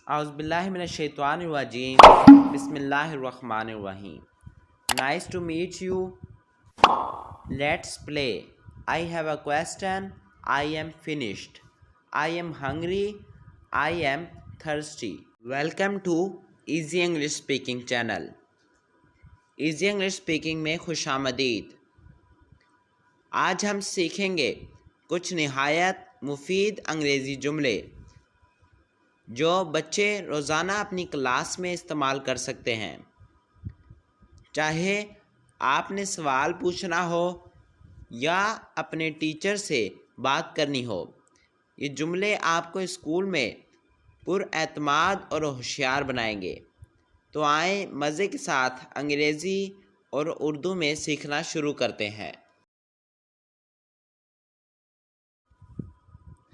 Auzubillahiminash-shaytanir-rajim. Bismillahir-rahmanir-rahim. Nice to meet you. Let's play. I have a question. I am finished. I am hungry. I am thirsty. Welcome to Easy English Speaking channel. Easy English Speaking में खुशामदीद। आज हम सीखेंगे कुछ निहायत मुफीद अंग्रेज़ी जुमले जो बच्चे रोज़ाना अपनी क्लास में इस्तेमाल कर सकते हैं। चाहे आपने सवाल पूछना हो या अपने टीचर से बात करनी हो, ये जुमले आपको स्कूल में पुरएतमाद और होशियार बनाएंगे। तो आए मज़े के साथ अंग्रेज़ी और उर्दू में सीखना शुरू करते हैं।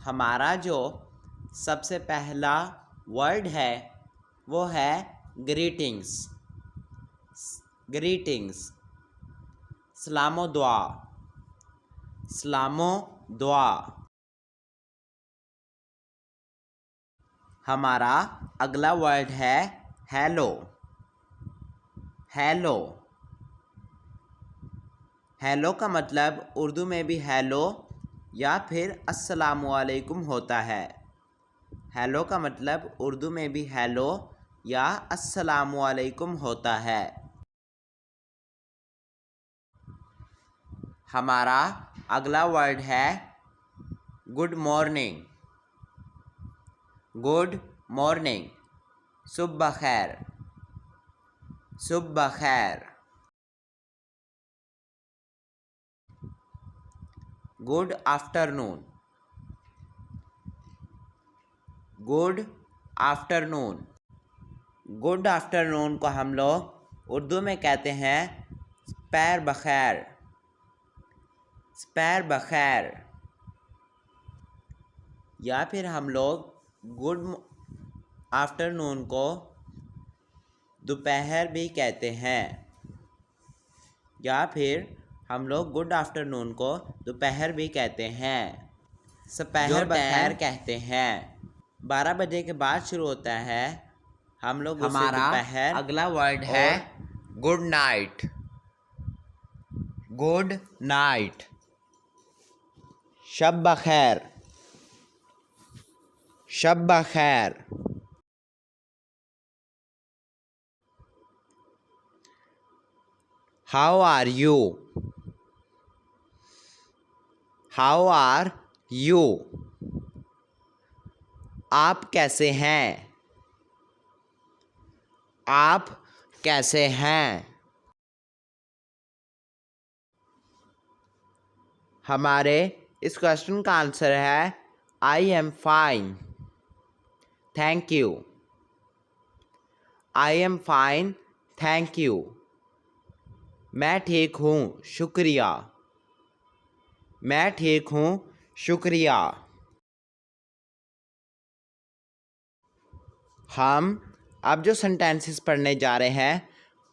हमारा जो सबसे पहला वर्ड है वो है ग्रीटिंग्स। ग्रीटिंग्स, सलामो दुआ। सलामो दुआ। हमारा अगला वर्ड है हेलो। हेलो। हेलो का मतलब उर्दू में भी हेलो या फिर अस्सलामु अलैकुम होता है। हेलो का मतलब उर्दू में भी हेलो या अस्सलामु अलैकुम होता है। हमारा अगला वर्ड है गुड मॉर्निंग। गुड मॉर्निंग, सुबह खैर। सुबह खैर। Good afternoon. Good afternoon. Good afternoon को हम लोग उर्दू में कहते हैं पैर बखैर। पैर बखैर। या फिर हम लोग गुड आफ्टरनून को दोपहर भी कहते हैं। या फिर हम लोग गुड आफ्टरनून को दोपहर भी कहते हैं। सपहर बखैर कहते हैं। 12 बजे के बाद शुरू होता है, हम लोग उसे दोपहर। अगला वर्ड है गुड नाइट। गुड नाइट, शब बखैर। शब बखैर। How are you. How are you, आप कैसे हैं। आप कैसे हैं। हमारे इस क्वेश्चन का आंसर है I am fine, thank you. I am fine, thank you. मैं ठीक हूँ, शुक्रिया। मैं ठीक हूँ, शुक्रिया। हम अब जो सेंटेंसेस पढ़ने जा रहे हैं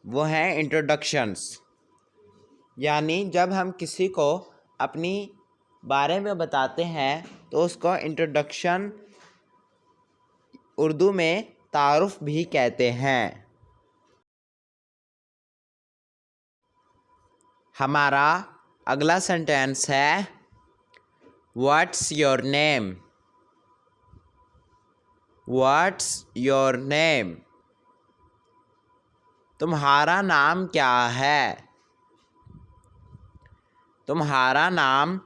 वो हैं इंट्रोडक्शंस। यानी जब हम किसी को अपनी बारे में बताते हैं तो उसको इंट्रोडक्शन उर्दू में तारुफ भी कहते हैं। हमारा अगला सेंटेंस है what's your name. What's your name, तुम्हारा नाम क्या है। तुम्हारा नाम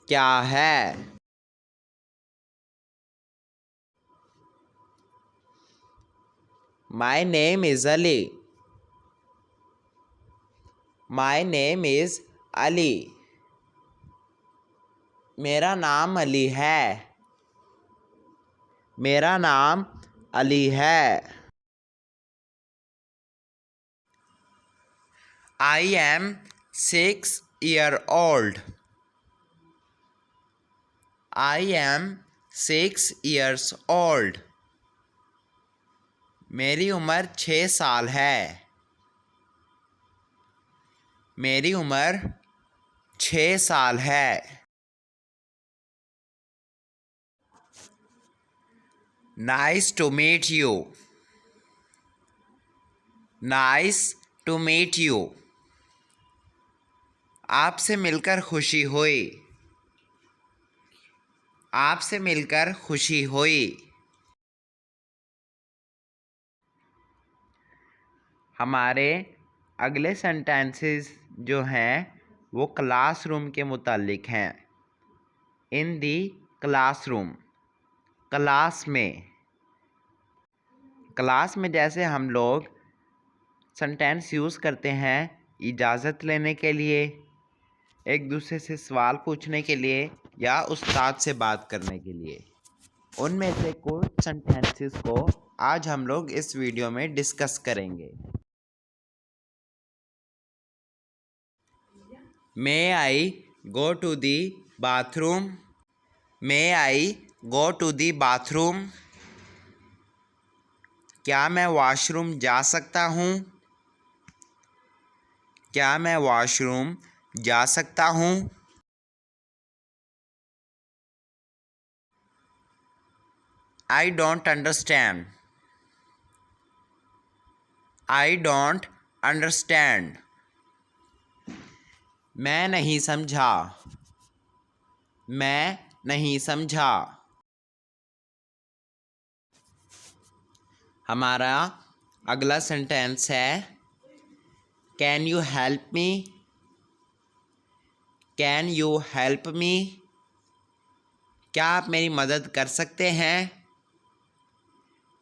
क्या है। My name is Ali. My name is Ali, मेरा नाम अली है। मेरा नाम अली है। I am 6 year old। I am 6 years old, मेरी उम्र 6 साल है। मेरी उम्र 6 साल है। Nice to meet you. Nice to meet you. आपसे मिलकर खुशी हुई। आपसे मिलकर खुशी हुई। हमारे अगले सेंटेंसेस जो हैं वो क्लासरूम के मुतालिक हैं। इन दी क्लासरूम, क्लास में। क्लास में जैसे हम लोग सेंटेंस यूज़ करते हैं इजाज़त लेने के लिए, एक दूसरे से सवाल पूछने के लिए या उस्ताद से बात करने के लिए, उनमें से कुछ सेंटेंसेस को आज हम लोग इस वीडियो में डिस्कस करेंगे। May I go to the bathroom. May I go to the bathroom. क्या मैं वॉशरूम जा सकता हूँ? क्या मैं वॉशरूम जा सकता हूँ? I don't understand. I don't understand. मैं नहीं समझा। मैं नहीं समझा। हमारा अगला सेंटेंस है can you help me. Can you help me. क्या आप मेरी मदद कर सकते हैं?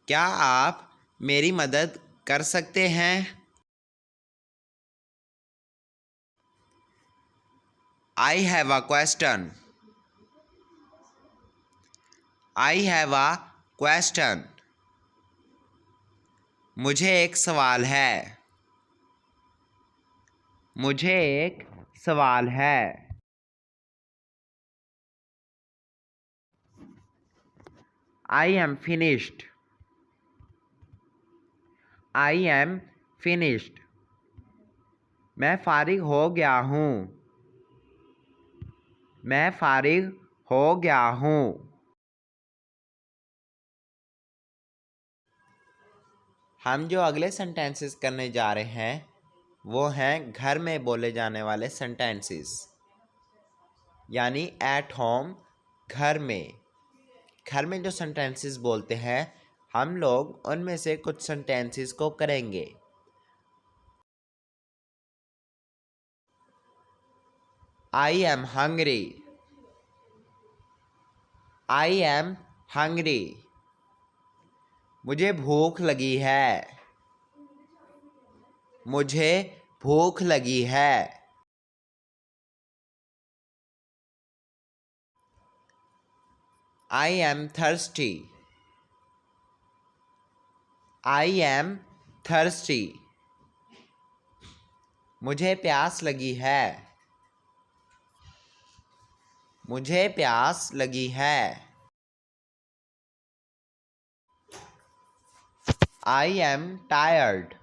क्या आप मेरी मदद कर सकते हैं? I have a question. I have a question. मुझे एक सवाल है। मुझे एक सवाल है। I am finished. I am finished. मैं फारिग हो गया हूँ। मैं फारिग हो गया हूँ। हम जो अगले सेंटेंसेस करने जा रहे हैं वो हैं घर में बोले जाने वाले सेंटेंसेस, यानी एट होम, घर में। घर में जो सेंटेंसेस बोलते हैं हम लोग उनमें से कुछ सेंटेंसेस को करेंगे। I am hungry. I am hungry. मुझे भूख लगी है। मुझे भूख लगी है। I am thirsty. I am thirsty. मुझे प्यास लगी है। मुझे प्यास लगी है। I am tired.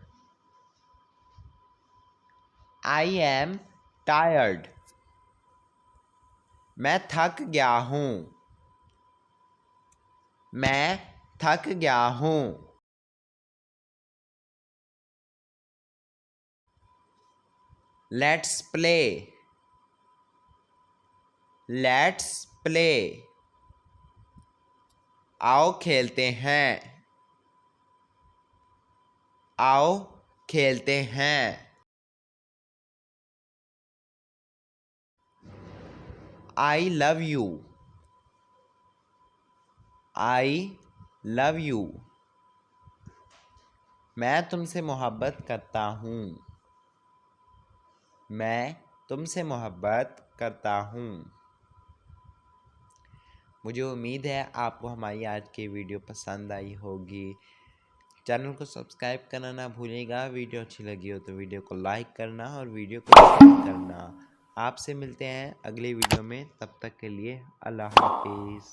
I am tired. मैं थक गया हूँ। मैं थक गया हूँ। Let's play. Let's play. आओ खेलते हैं। आओ खेलते हैं। I love you. I love you. मैं तुमसे मोहब्बत करता हूँ। मैं तुमसे मोहब्बत करता हूँ। मुझे उम्मीद है आपको हमारी आज की वीडियो पसंद आई होगी। चैनल को सब्सक्राइब करना ना भूलिएगा। वीडियो अच्छी लगी हो तो वीडियो को लाइक करना और वीडियो को शेयर करना। आपसे मिलते हैं अगले वीडियो में, तब तक के लिए अल्लाह हाफिज़।